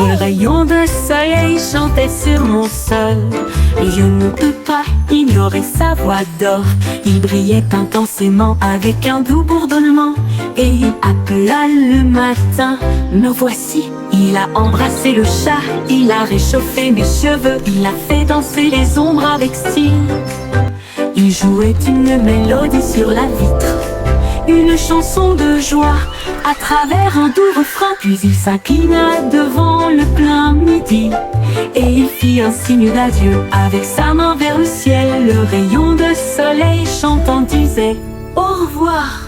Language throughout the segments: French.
Un rayon de soleil chantait sur mon sol, et je ne peux pas ignorer sa voix d'or. Il brillait intensément avec un doux bourdonnement, et il appela le matin. Me voici, il a embrassé le chat, il a réchauffé mes cheveux, il a fait danser les ombres avec style. Il jouait une mélodie sur la vitre, une chanson de joie à travers un doux refrain. Puis il s'inclina devant le plein midi, et il fit un signe d'adieu avec sa main vers le ciel. Le rayon de soleil chantant disait au revoir.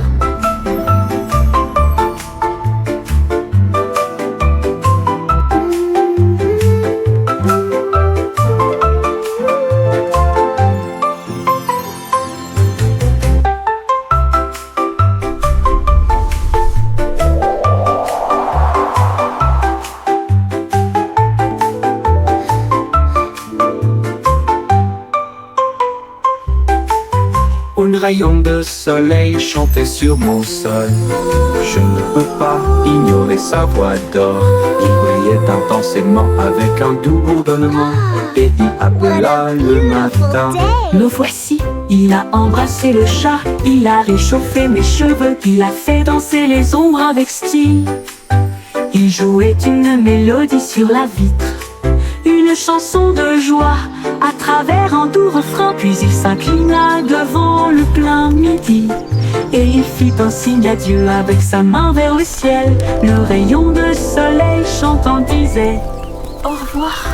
Un rayon de soleil chantait sur mon sol. Je ne peux pas ignorer sa voix d'or. Il brillait intensément avec un doux bourdonnement, et il appela le matin. Me voici, il a embrassé le chat, il a réchauffé mes cheveux, il a fait danser les ombres avec style. Il jouait une mélodie sur la vitre, une chanson de joie à travers un doux refrain. Puis il s'inclina devant le plein midi, et il fit un signe d'adieu avec sa main vers le ciel. Le rayon de soleil chantant disait au revoir.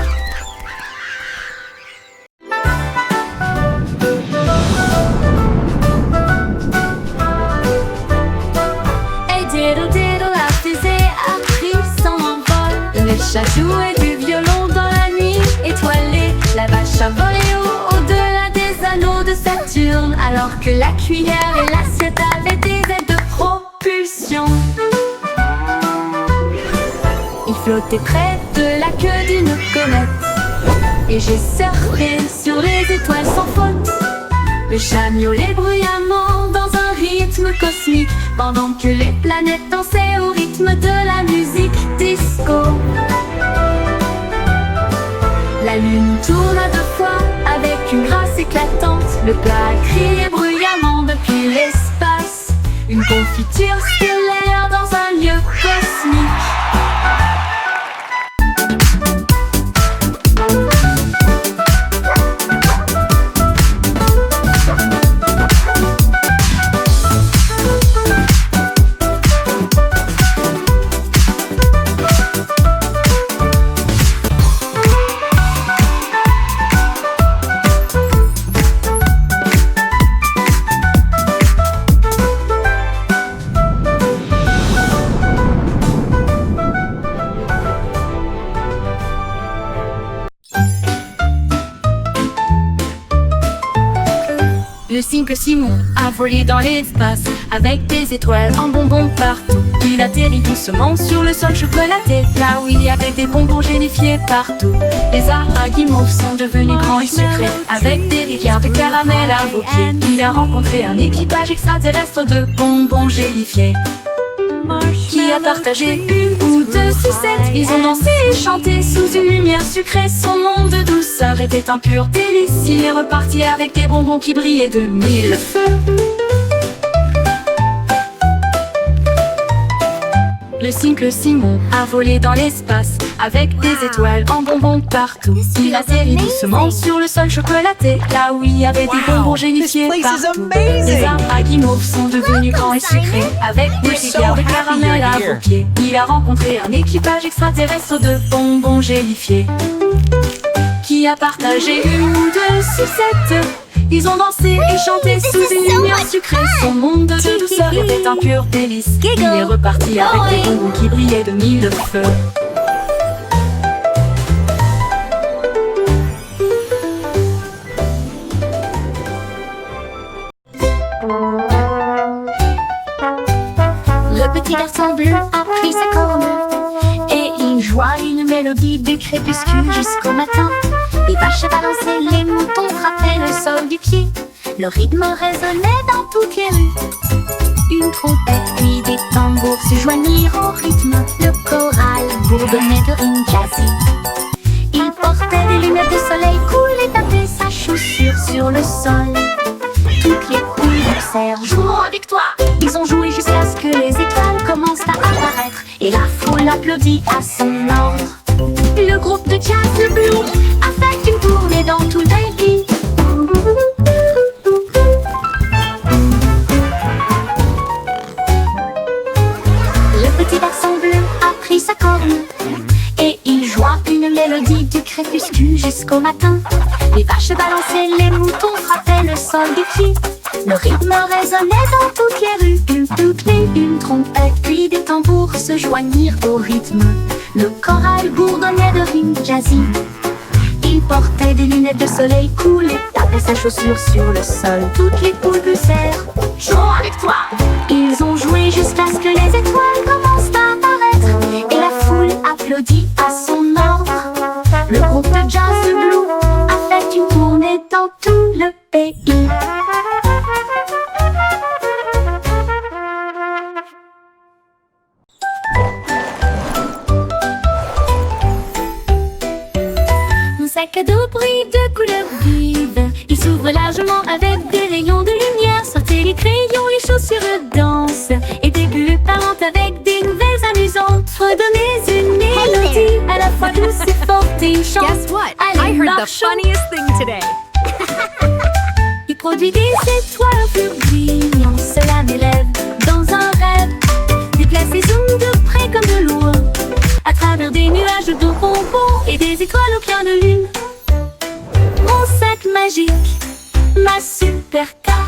Hey diddle diddle, la fusée a pris son envol. Le chat jouait du violon dans la nuit étoilée. La vache a volé au-delà des anneaux de Saturne, alors que la cuillère et l'assiette avaient des aides de propulsion. Il flottait près de la queue d'une comète, et j'ai surfé sur les étoiles sans faute. Le chat miaulait bruyamment dans un rythme cosmique, pendant que les planètes dansaient au rythme de la musique disco. La lune tourna 2 fois avec une grâce éclatante. Le plat criait bruyamment depuis l'espace, une confiture stellaire dans un lieu cosmique. Le cycle Simon a volé dans l'espace avec des étoiles en bonbons partout. Il atterrit doucement sur le sol chocolaté, là où il y avait des bonbons gélifiés partout. Les arbres guimauves sont devenus grands et sucrés, avec des rivières de caramel à vos pieds. Il a rencontré un équipage extraterrestre de bonbons gélifiés, qui a partagé une ou 2 sucettes. Ils ont dansé et chanté sous une lumière sucrée. Son monde de douceur était un pur délice. Il est reparti avec des bonbons qui brillaient de 1000 feux. Le cycle Simon a volé dans l'espace avec des étoiles en bonbons partout. Il atterrit doucement sur le sol chocolaté, là où il y avait des bonbons gélifiés partout. Les arbres à guimauve sont devenus grands et sucrés, avec des rivières de caramel à vos pieds. Il a rencontré un équipage extraterrestre de bonbons gélifiés, qui a partagé une ou 2 sucettes. Ils ont dansé et chanté sous une lumière sucrée. Son monde de douceur était un pur délice. Il est reparti avec des bonbons qui brillaient de 1000 feux. Le petit garçon bleu a pris sa corne, et il joua une mélodie du crépuscule jusqu'au matin. Les vaches balançaient, les moutons frappaient le sol du pied. Le rythme résonnait dans toutes les rues. une trompette, puis des tambours se joignirent au rythme. Le choral bourdonnait de rimes jazzy. Il portait des lunettes de soleil cool et tapait sa chaussure sur le sol. Toutes les poules poussèrent, jouons avec toi. Ils ont joué jusqu'à ce que les étoiles commencent à apparaître, et la foule applaudit à son ordre. Le groupe de jazz le Blue a fait une tournée dans tout le pays. Le petit garçon bleu a pris sa corne et il joua une mélodie du crépuscule jusqu'au matin. Les vaches balançaient, les moutons frappaient le sol du pied. Le rythme résonnait dans toutes les rues. Une trompette puis des tambours se joignirent au rythme. Le choral bourdonnait de rimes jazzy. Il portait des lunettes de soleil cool et tapait sa chaussure sur le sol. Toutes les poules poussèrent, jouons avec toi. Ils ont joué jusqu'à ce que les étoiles commencent à apparaître, et la foule applaudit à son ordre. Le groupe de jazz de Blue a fait une tournée dans tout le pays. Sac à dos brille de couleurs vives. Il s'ouvre largement avec des rayons de lumière. Sortez les crayons, les chaussures dansent, et des bulles parlent avec des nouvelles amusantes. Redonnez une mélodie à la fois douce et forte et chante. Guess what? Allez, I heard the marchons. funniest thing today. Il produit des étoiles au plus brillant. Cela m'élève dans un rêve. Déplace et zoom de près comme de loin, à travers des nuages de bonbons et des étoiles au clair de lune. Mon sac magique, ma supercar.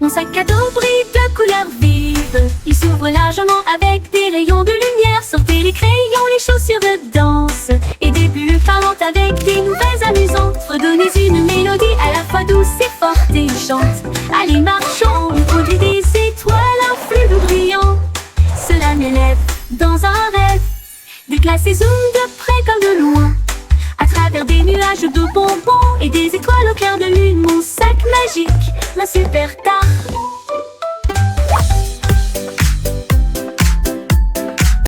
Mon sac à dos brille de couleurs vives. Il s'ouvre largement avec des rayons de lumière. Sortez les crayons, les chaussures de danse, et des bulles parlantes avec des nouvelles amusantes. Redonnez une mélodie à la fois douce et forte et chante. Allez, marchons, on produit des étoiles, un flux brillant. Cela m'élève dans un rêve. Déplace et zoom de près comme de loin, à travers des nuages de bonbons et des étoiles au clair de lune. Mon sac magique, ma supercar.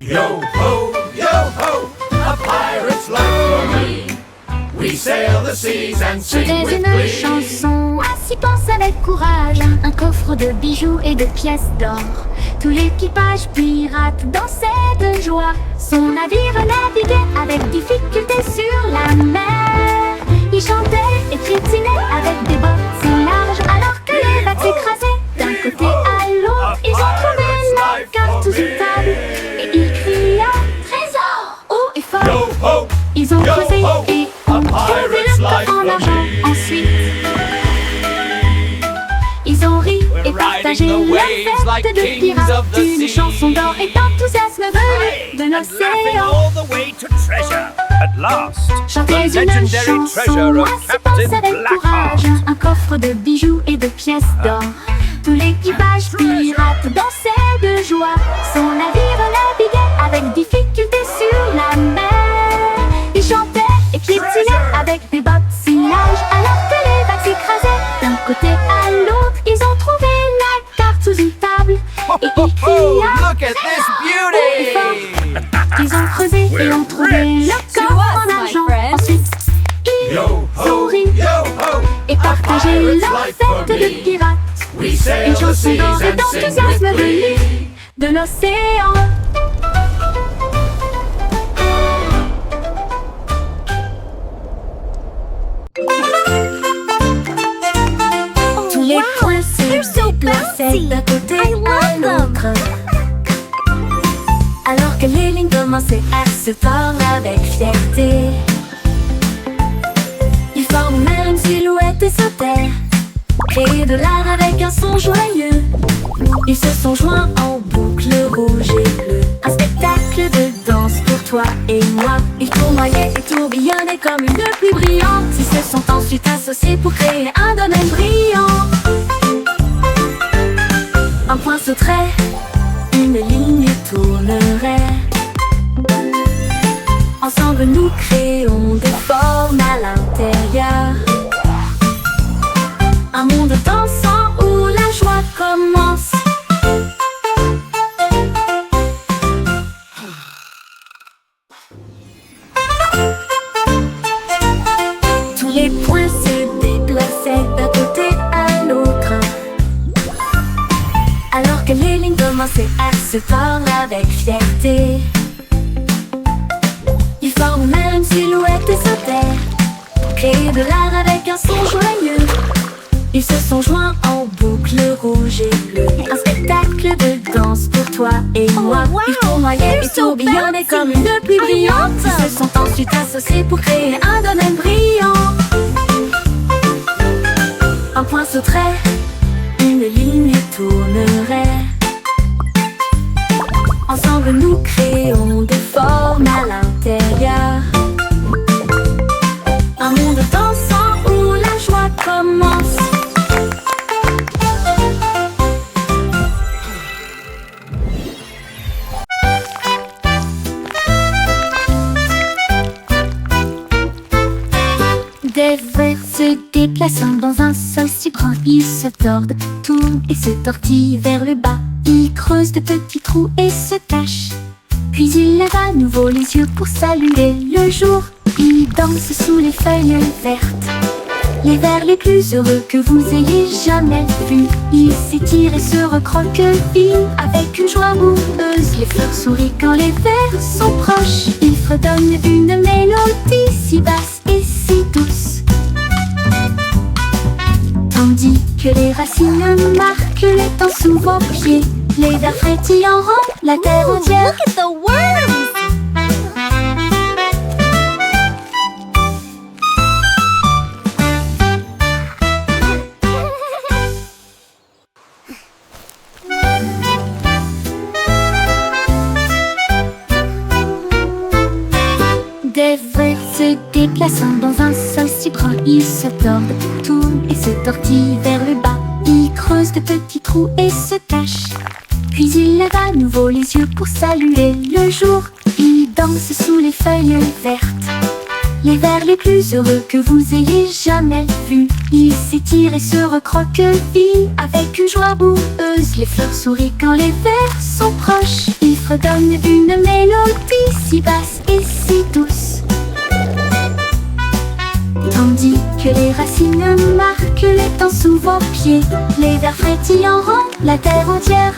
Yo ho, a pirate's life for me. We sail the seas and sing C'était with une glee. chanson, ainsi pense avec courage. Un coffre de bijoux et de pièces d'or. Tout l'équipage pirate dansait de joie. Son navire naviguait avec difficulté sur la mer. Il chantait et piétinait avec des bottes si larges, alors que les vagues s'écrasaient d'un côté à l'autre. Ils ont trouvé la carte sous une table et ils criaient trésor haut et fort. Yo ho, Ils ont yo creusé ho, et a ont trouvé pirate's le life coffre en for argent. me. Ensuite, ils ont ri et partagé riding the la waves like fête de kings pirates. of the Une sea. chanson d'or et d'enthousiasme venu de and laughing l'océan. all the way to treasure. At last, Chantez the une legendary chanson, treasure of ainsi pense Captain avec Blackheart. courage. Un coffre de bijoux et de pièces d'or. Tout l'équipage pirate dansait de joie. Son navire naviguait avec difficulté sur la mer. Il chantait et piétinait avec des bottes si larges, alors que les vagues s'écrasaient d'un côté à l'autre. Ils ont trouvé la carte sous une table et ils criaient look at this beauty. Ils ont creusé et ont trouvé le coffre en my argent. friend. Ensuite, ils Yo ont ho, ri yo ho, et partagé pirate's leur life for fête de me. pirates. We sail Une the chanson seas d'or et and sing with d'enthousiasme glee. venue de l'océan. Tous les points se déplaçaient d'un côté à l'autre, alors que les lignes commençaient à se tordre avec fierté. Ils forment même une silhouette et sautaient, créer de l'art avec un son joyeux. Ils se sont joints en boucle rouge et bleue. Un spectacle de danse pour toi et moi. Ils tournoyaient et tourbillonnaient comme une pluie brillante. Ils se sont ensuite associés pour créer un domaine brillant. Un point sauterait, une ligne tournerait. Ensemble nous créons des formes à l'intérieur. Un monde dansant où la joie commence. Tous les points se déplaçaient d'un côté à l'autre, alors que les lignes commençaient à se tordre avec fierté. Ils forment même une silhouette et sautaient, créer de l'art avec un son joyeux. Ils se sont joints en boucle rouge et bleue. Un spectacle de danse pour toi et moi. Ils tournoyaient et tourbillonnaient comme une pluie brillante. Ils se sont ensuite associés pour créer un domaine brillant. Un point sauterait, une ligne tournerait. Ensemble nous créons des formes à l'intérieur. Un monde dansant où la joie commence. Des vers se déplaçant dans un sol si grand, ils se tordent, tournent et se tortillent vers le bas. Ils creusent de petits trous et se cachent. Puis ils lèvent à nouveau les yeux pour saluer le jour. Ils dansent sous les feuilles vertes, les vers les plus heureux que vous ayez jamais vus. Ils s'étirent et se recroquevillent avec une joie boueuse. Les fleurs sourient quand les vers sont proches. Ils fredonnent une mélodie si basse et si douce, tandis que les racines marquent les temps sous vos pieds. Les vers frétillants rendent la terre entière. Look at the worms! Des vers se déplaçant dans un sol si grand, ils se tordent, tournent et se tortillent vers le bas. Ils creusent de petits trous et se cachent. Puis ils lèvent à nouveau les yeux pour saluer le jour. Ils dansent sous les feuilles vertes, les vers les plus heureux que vous ayez jamais vus. Ils s'étirent et se recroquevillent avec une joie boueuse. Les fleurs sourient quand les vers sont proches. Ils fredonnent une mélodie si basse et si douce, tandis que les racines marquent les temps sous vos pieds. Les vers frétillants rendent la terre entière.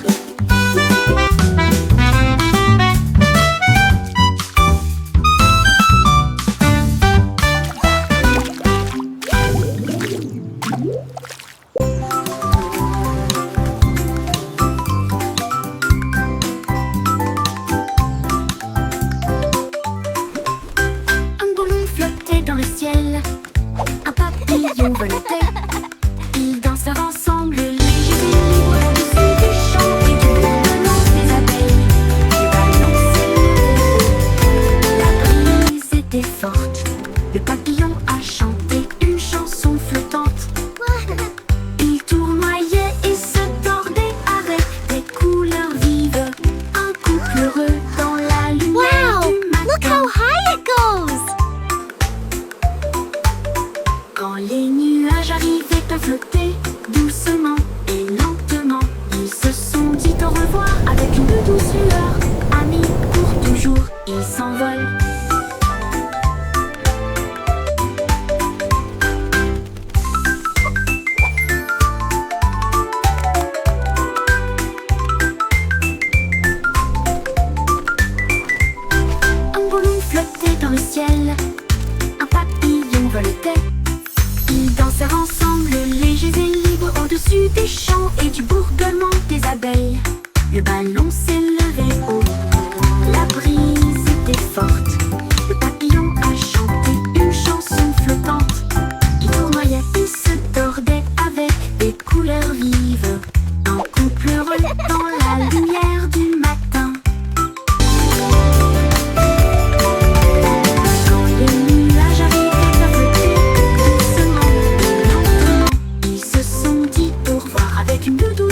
Un ballon flottait dans le ciel, un papillon volait. Ils dansèrent ensemble, légers et libres, au-dessus des champs et du bourdonnement des abeilles. Les ballons s'élevaient, la brise était forte. Le papillon a chanté une chanson flottante. Il tournoyait et se tordait avec des couleurs vives. Un couple heureux dans la lumière Wow! du matin. Look how high it goes! Quand les nuages arrivaient à flotter doucement et lentement, ils se sont dit au revoir avec une douce lueur. Amis pour toujours, ils s'envolent. Un ballon flottait dans le ciel, un papillon volait. Ils dansèrent ensemble, légers et libres, au-dessus des champs et du bourdonnement des abeilles. Le ballon s'élevait haut, la brise était forte. Le papillon a chanté une chanson flottante. Il tournoyait et se tordait avec des couleurs vives. Un couple heureux dans la lumière du matin. Quand les nuages arrivaient à flotter doucement et lentement, ils se sont dit au revoir avec une douce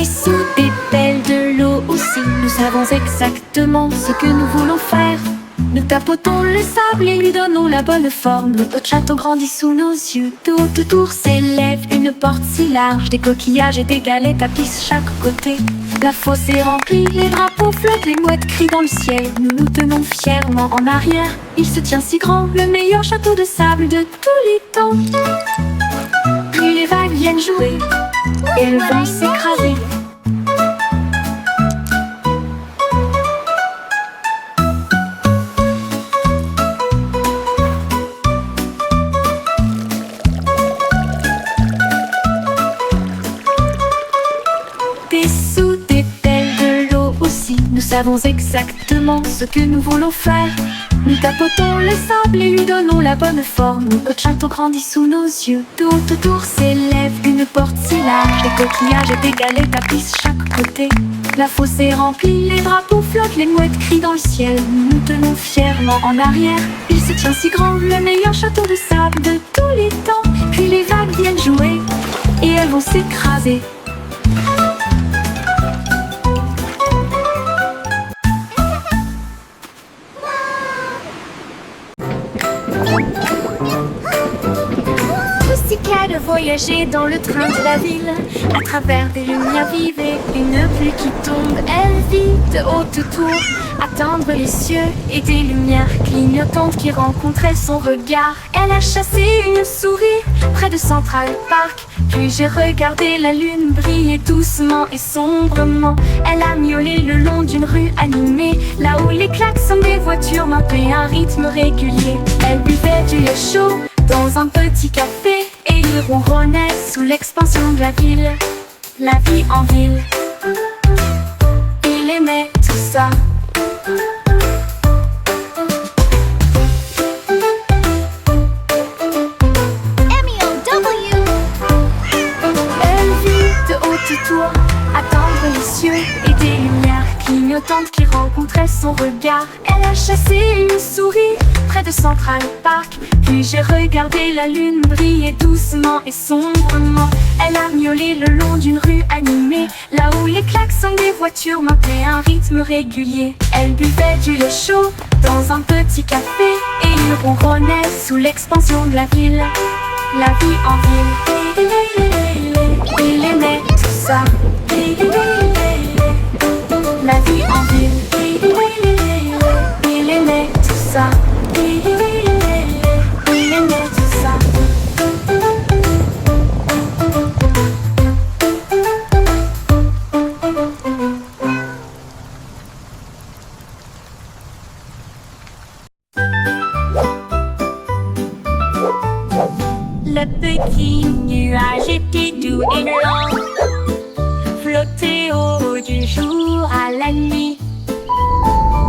Des sous, des pelles, de l'eau aussi. Nous savons exactement ce que nous voulons faire. Nous tapotons le sable et lui donnons la bonne forme. Notre château grandit sous nos yeux. De haute tour s'élève une porte si large. Des coquillages et des galets tapissent chaque côté. La fosse est remplie, les drapeaux flottent, les mouettes crient dans le ciel. Nous nous tenons fièrement en arrière. Il se tient si grand, le meilleur château de sable de tous les temps. Puis les vagues viennent jouer et elles vont s'écraser. Des sous, des pelles, de l'eau aussi. Nous savons exactement ce que nous voulons faire. Nous tapotons le sable et lui donnons la bonne forme. Notre château grandit sous nos yeux. De haute tour s'élève une porte si large. Des coquillages et des galets tapissent chaque côté. La fosse est remplie, les drapeaux flottent, les mouettes crient dans le ciel. Nous nous tenons fièrement en arrière. Il se tient si grand, le meilleur château de sable de tous les temps. Puis les vagues viennent jouer et elles vont s'écraser. Pussycat de voyager dans le train de la ville, à travers des lumières vives et une pluie qui tombe. Elle vit de haute tour, atteindre les cieux et des lumières clignotantes qui rencontraient son regard. Elle a chassé une souris près de Central Park. Puis j'ai regardé la lune briller doucement et sombrement. Elle a miaulé le long d'une rue animée, là où les klaxons des voitures marquaient un rythme régulier. Elle buvait du lait chaud dans un petit café et il ronronnait sous l'expansion de la ville. La vie en ville, il aimait tout ça. M.E.O.W. Elle vit de haute tour, attendre les cieux et des lumières clignotantes qui rencontraient son regard. Elle a chassé une souris près de Central Park. Puis j'ai regardé la lune briller doucement et sombrement. Elle a miaulé le long d'une rue animée, là où les klaxons des voitures marquaient un rythme régulier. Elle buvait du lait chaud dans un petit café et il ronronnait sous l'expansion de la ville. La vie en ville, il aimait tout ça. La vie en ville, il aimait tout ça. Il aimait tout ça. Le petit nuage était doux et lent, flottait au haut du jour à la nuit.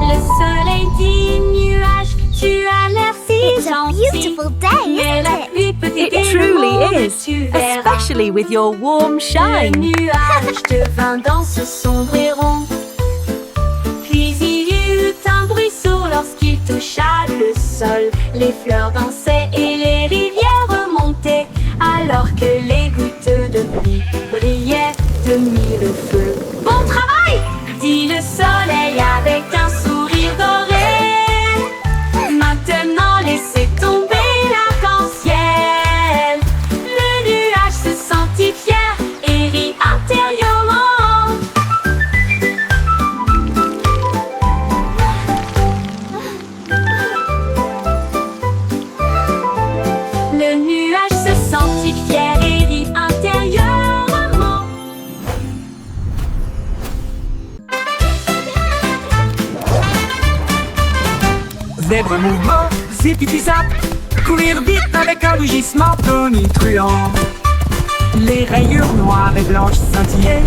Le soleil dit nuage, tu as l'air si It's a gentil. beautiful day, Mais la isn't it? pluie peut It t'aider, truly mon is, tu verras. especially with your warm Le shine. nuage devint dans ce sombre et rond. Puis il y eut un bruisseau lorsqu'il toucha le sol. Les fleurs dansaient et les rivières remontaient, alors que les gouttes de pluie brillaient de mille feux. Bon travail, dit le soleil avec un sourire doré. Maintenant laissez tomber l'arc-en-ciel. Le nuage se sentit fier et rit intérieurement. Le nuage se sentit fier et rit intérieurement. Zèbre mouvement, zip-zap, courir vite avec un rugissement tonitruant. Les rayures noires et blanches scintillaient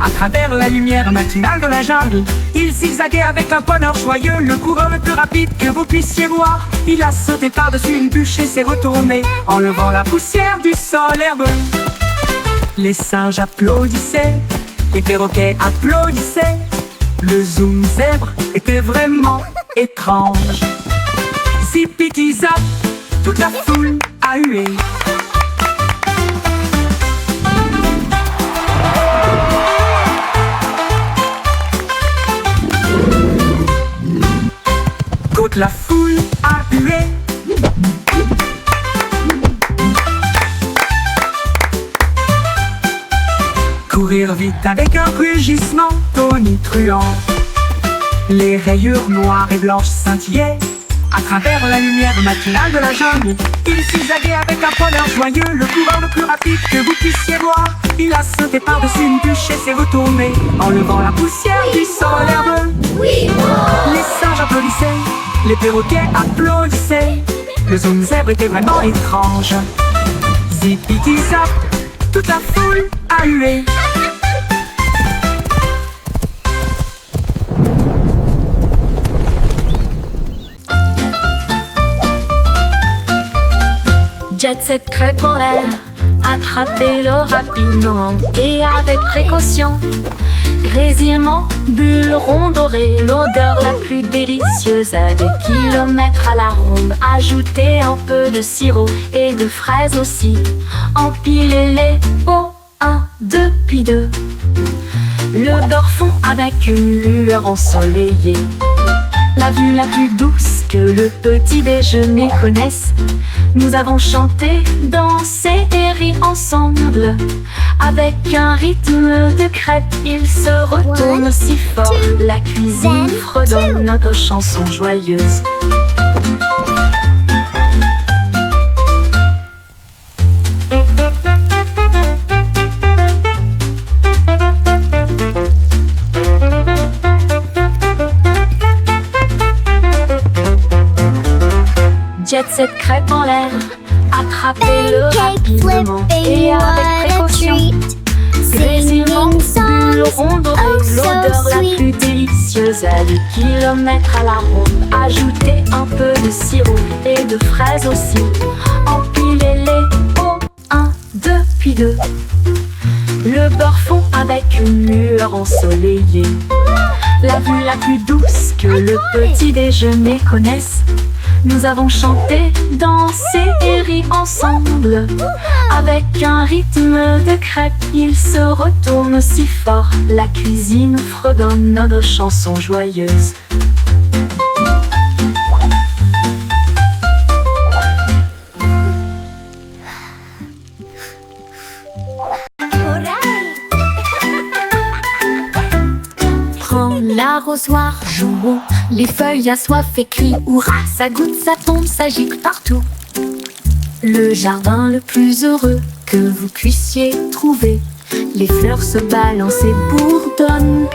à travers la lumière matinale de la jungle. Il zigzaguait avec un bonheur joyeux, le coureur le plus rapide que vous puissiez voir. Il a sauté par-dessus une bûche et s'est retourné, enlevant la poussière du sol herbeux. Les singes applaudissaient, les perroquets applaudissaient. Le zoom zèbre était vraiment étrange. Zip-zap, toute la foule a hué. sortir vite avec un rugissement tonitruant. Les rayures noires et blanches scintillaient à travers la lumière matinale de la jungle. Il zigzaguait avec un bonheur joyeux, le coureur le plus rapide que vous puissiez voir. Il a sauté par-dessus une bûche et s'est retourné, enlevant la poussière du sol herbeux. Les singes applaudissaient, les perroquets applaudissaient. Le zoom zèbre était vraiment étrange. Zip-piti-zap, toute la foule a hué. Jet Set crêpe en l'air, attrapez-le rapidement et avec précaution. Grésillement, bulles rondes dorées, l'odeur la plus délicieuse à des kilomètres à la ronde. Ajoutez un peu de sirop et de fraises aussi. Empilez-les au 1, 2, puis 2. Le beurre fond avec une lueur ensoleillée. La vue la plus douce que le petit déjeuner connaisse. Nous avons chanté, dansé et ri ensemble. Avec un rythme de crêpe, il se retourne si fort. La cuisine fredonne notre chanson joyeuse. Jet Set crêpe en l'air, attrapez-le rapidement et avec précaution. Grésillement, bulles rondes dorées, l'odeur la plus délicieuse à des kilomètres à la ronde. Ajoutez un peu de sirop et de fraises aussi. Empilez-les au 1, 2, puis 2. Le beurre fond avec une lueur ensoleillée. La vue la plus douce que le petit déjeuner connaisse. Nous avons chanté, dansé et ri ensemble. Avec un rythme de crêpe, il se retourne si fort. La cuisine fredonne notre chanson joyeuse. Prends l'arrosoir, jouons. Les feuilles assoiffées crient hurrah, ça goûte, ça tombe, ça gicle partout. Le jardin le plus heureux que vous puissiez trouver. Les fleurs se balancent et bourdonnent.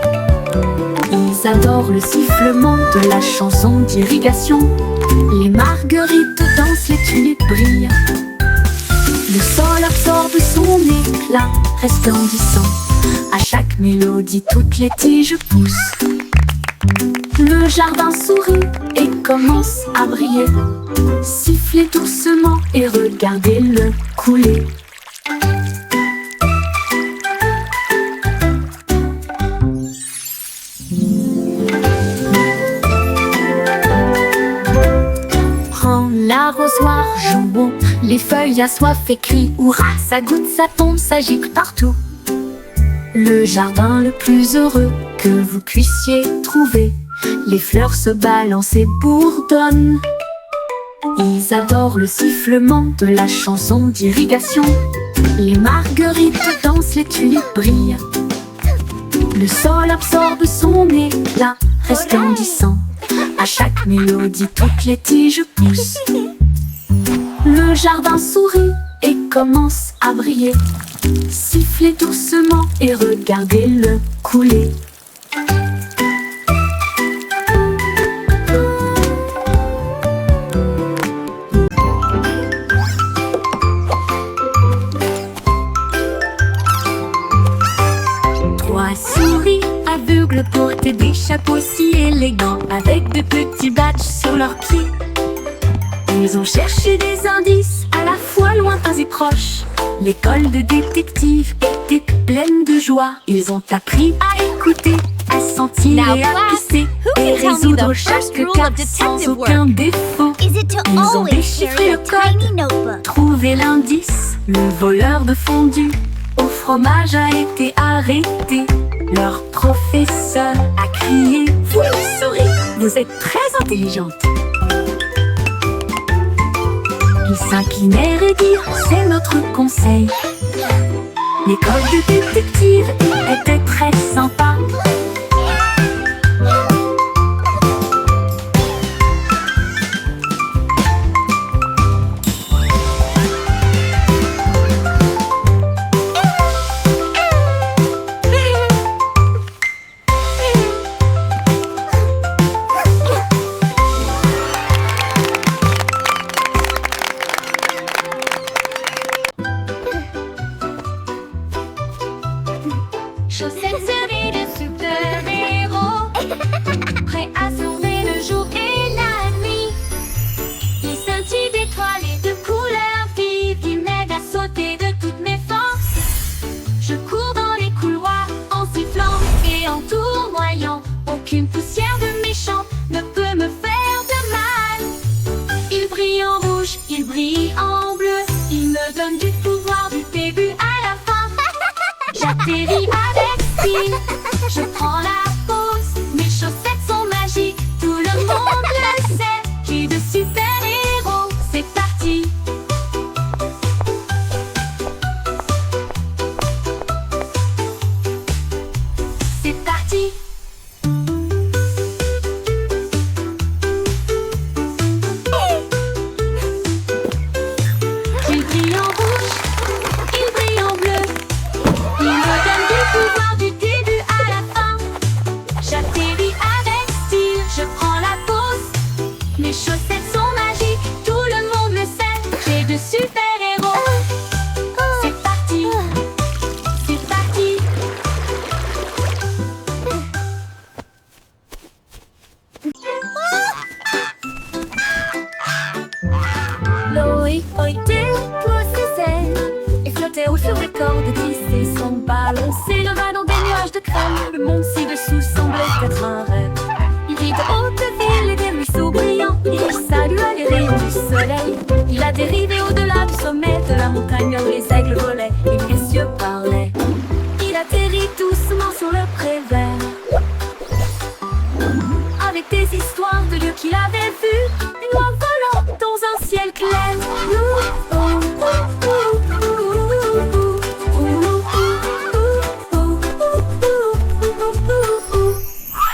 Ils adorent le sifflement de la chanson d'irrigation. Les marguerites dansent, les tulipes brillent. Le sol absorbe son éclat resplendissant. À chaque mélodie, toutes les tiges poussent. Le jardin sourit et commence à briller. Sifflez doucement et regardez-le couler. Prends l'arrosoir, jouons. Les feuilles assoiffées crient hurrah, ça goûte, ça tombe, ça gicle partout. Le jardin le plus heureux que vous puissiez trouver. Les fleurs se balancent et bourdonnent. Ils adorent le sifflement de la chanson d'irrigation. Les marguerites dansent, les tulipes brillent. Le sol absorbe son éclat resplendissant. À chaque mélodie, toutes les tiges poussent. Le jardin sourit et commence à briller. Sifflez doucement et regardez-le couler. Trois souris aveugles portaient des chapeaux si élégants, avec de petits badges sur leurs pieds. Ils ont cherché des indices à la fois lointains et proches. L'école de détective était pleine de joie. Ils ont appris à écouter, à sentir et à pisser, et résoudre chaque cas sans aucun défaut. Ils ont déchiffré le code, trouvé l'indice. Le voleur de fondue au fromage a été arrêté. Leur professeur a crié: vous le saurez, vous êtes très intelligente. Ils s'inclinèrent et dirent: c'est notre conseil. L'école de détective était très sympa. Chaussettes serrées de super-héros, prêts à sauver le jour et la nuit. Ils scintillent d'étoiles et de couleurs vives, ils m'aident à sauter de toutes mes forces. Je cours dans les couloirs en sifflant et en tournoyant. Aucune poussière de méchant ne peut me faire de mal. Ils brillent en rouge, ils brillent en bleu, ils me donnent du pouvoir du début à la fin. J'atterris avec style, je prends la pause. Mes chaussettes sont magiques, tout le monde le sait. J'ai de super-héros, c'est parti. C'est parti. Il brille en rouge, il brille en bleu, il me donne du pouvoir du début à la fin. J'atterris avec style, je prends la pause. Mes chaussettes sont magiques, tout le monde le sait. J'ai de super-héros. C'est parti, c'est parti. Loïc, déploie ses ailes et flottait haut sur les cordes, tisser son ballon, s'éleva dans des nuages de crème. Le monde ci-dessous semblait être un rêve. Il vit de hautes villes et des ruisseaux brillants. Il salua les rayons du soleil. Il a dérivé au-delà du sommet de la montagne où les aigles volaient et les cieux parlaient. Il atterrit doucement sur le pré vert, avec des histoires de lieux qu'il avait vus, des oies volant dans un ciel clair.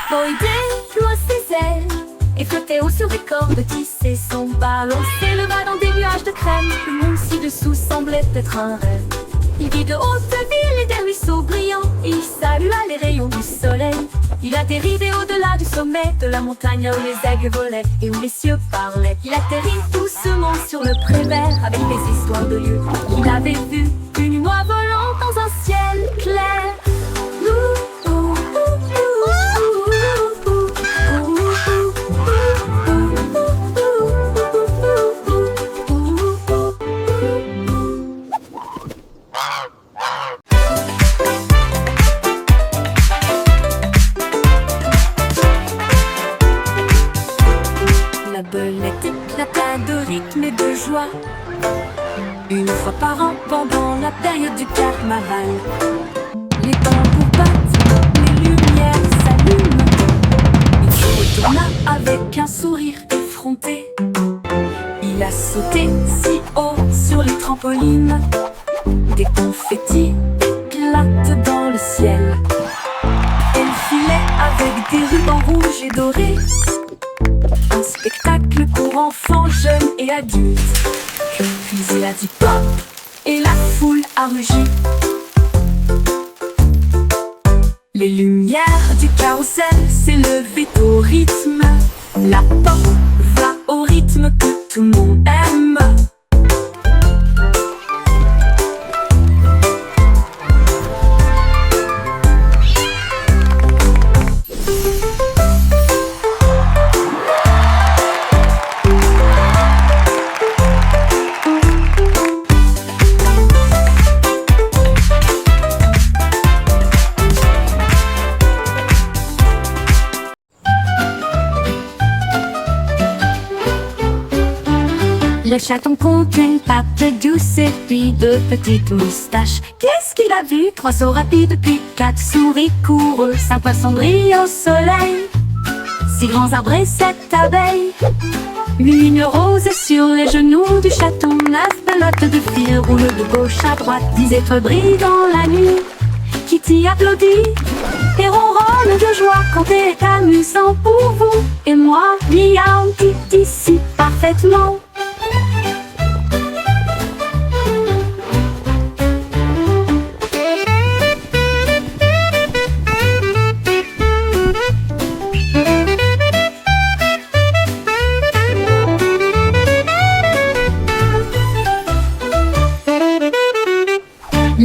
Boy déploie ses ailes et flottait haut sur les cordes, tissait son ballon, s'éleva dans des nuages de crème. Le monde ci-dessous semblait être un rêve. Il vit de hautes villes et des ruisseaux brillants. Il salua les rayons du soleil. Il a dérivé au-delà du sommet de la montagne où les aigles volaient et où les cieux parlaient. Il atterrit doucement sur le pré vert avec des histoires de lieux qu'il avait vus. Une oie volant dans un ciel clair. La belette éclata de rythme et de joie une fois par an pendant la période du carnaval. Les tambours battent, les lumières s'allument. Il se retourna avec un sourire effronté. Il a sauté si haut sur les trampolines. Des confettis éclatent dans le ciel. Elle filait avec des rubans rouges et dorés. Un spectacle pour enfants, jeunes et adultes. Puis il a dit pop et la foule a rugi. Les lumières du carrousel s'élevaient au rythme. La pop va au rythme que tout le monde aime. Le chaton compte une patte douce et puis deux petites moustaches. Qu'est-ce qu'il a vu? 3 sauts rapides puis 4 souris coureux. 5 poissons brillent au soleil, 6 grands arbres et 7 abeilles. Une rose sur les genoux du chaton, 9 pelotes de fil roulent de gauche à droite, 10 étoiles brillent dans la nuit. Kitty applaudit et ronronne de joie quand c'est amusant pour vous et moi. Miaou, Kitty si parfaitement.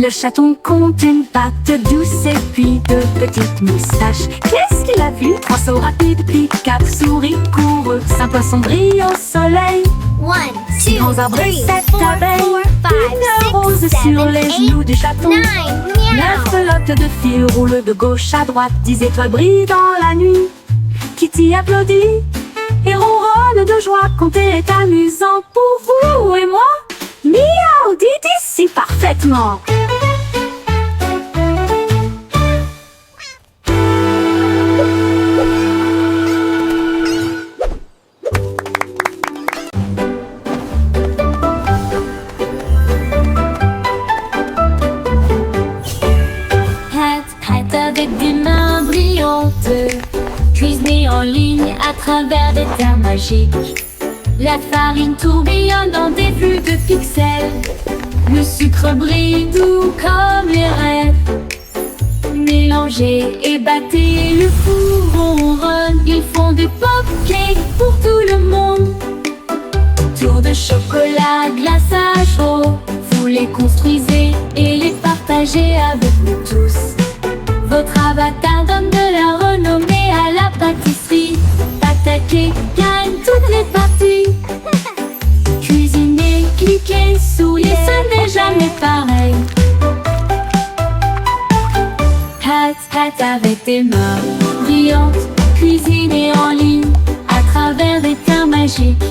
Le chaton compte une patte douce et puis deux petites moustaches. Qu'est-ce qu'il a vu? Trois sauts rapides, puis quatre souris courent. 5 poissons brillent au soleil. 1, 6 2, grands arbres et 3, 7 4, abeilles. 5, Une rose 6, sur 7, les 8, genoux du chaton. 9, 9 meow. pelotes de fil roulent de gauche à droite, 10 étoiles brillent dans la nuit. Kitty applaudit et ronronne de joie quand c'est amusant pour vous et moi. Miaou, dit ici parfaitement. Hat avec des mains brillantes, cuisinée en ligne à travers des terres magiques. La farine tourbillonne dans des flux de pixels. Le sucre brille doux comme les rêves. Mélangez et battez, le four ronronne. Ils font des pop-cakes pour tout le monde. Tour de chocolat, glaçage chaud. Vous les construisez et les partagez avec nous tous. Votre avatar donne de la renommée à la pâtisserie. Attaquez, gagne toutes les parties. Cuisinez, cliquez, souriez, ce n'est jamais pareil. Hat avec des mains brillantes, cuisinez en ligne à travers des terres magiques.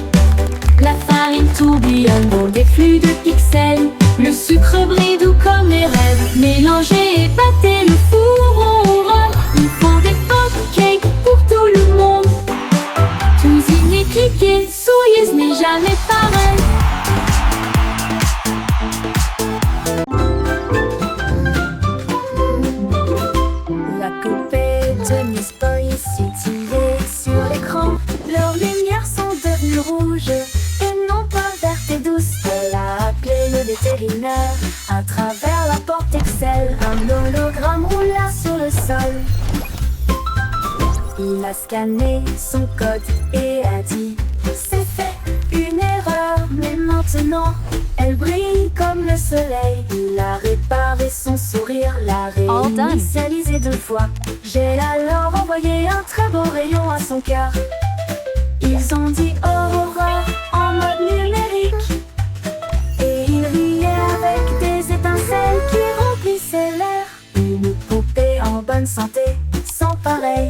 La farine tourbillonne dans des flux de pixels. Le sucre brille doux comme les rêves. Mélangez et battez, le four ronronne. Ils font des cupcakes pour tout le monde. Cuisinez, cliquez, souriez, ce n'est jamais pareil. La poupée de Miss Boy scintillait sur l'écran. Leurs lumières sont devenues rouges et non pas vertes et douces. Elle a appelé le vétérinaire à travers la porte Excel. Un hologramme roula sur le sol. Il a scanné son code et a dit: c'est fait, une erreur, mais maintenant elle brille comme le soleil. Il a réparé son sourire, l'a All done. réinitialisé 2 fois. J'ai alors envoyé un très beau rayon à son cœur. Ils ont dit Aurora en mode numérique. Et il riait avec des étincelles qui remplissaient l'air. Une poupée en bonne santé, sans pareil.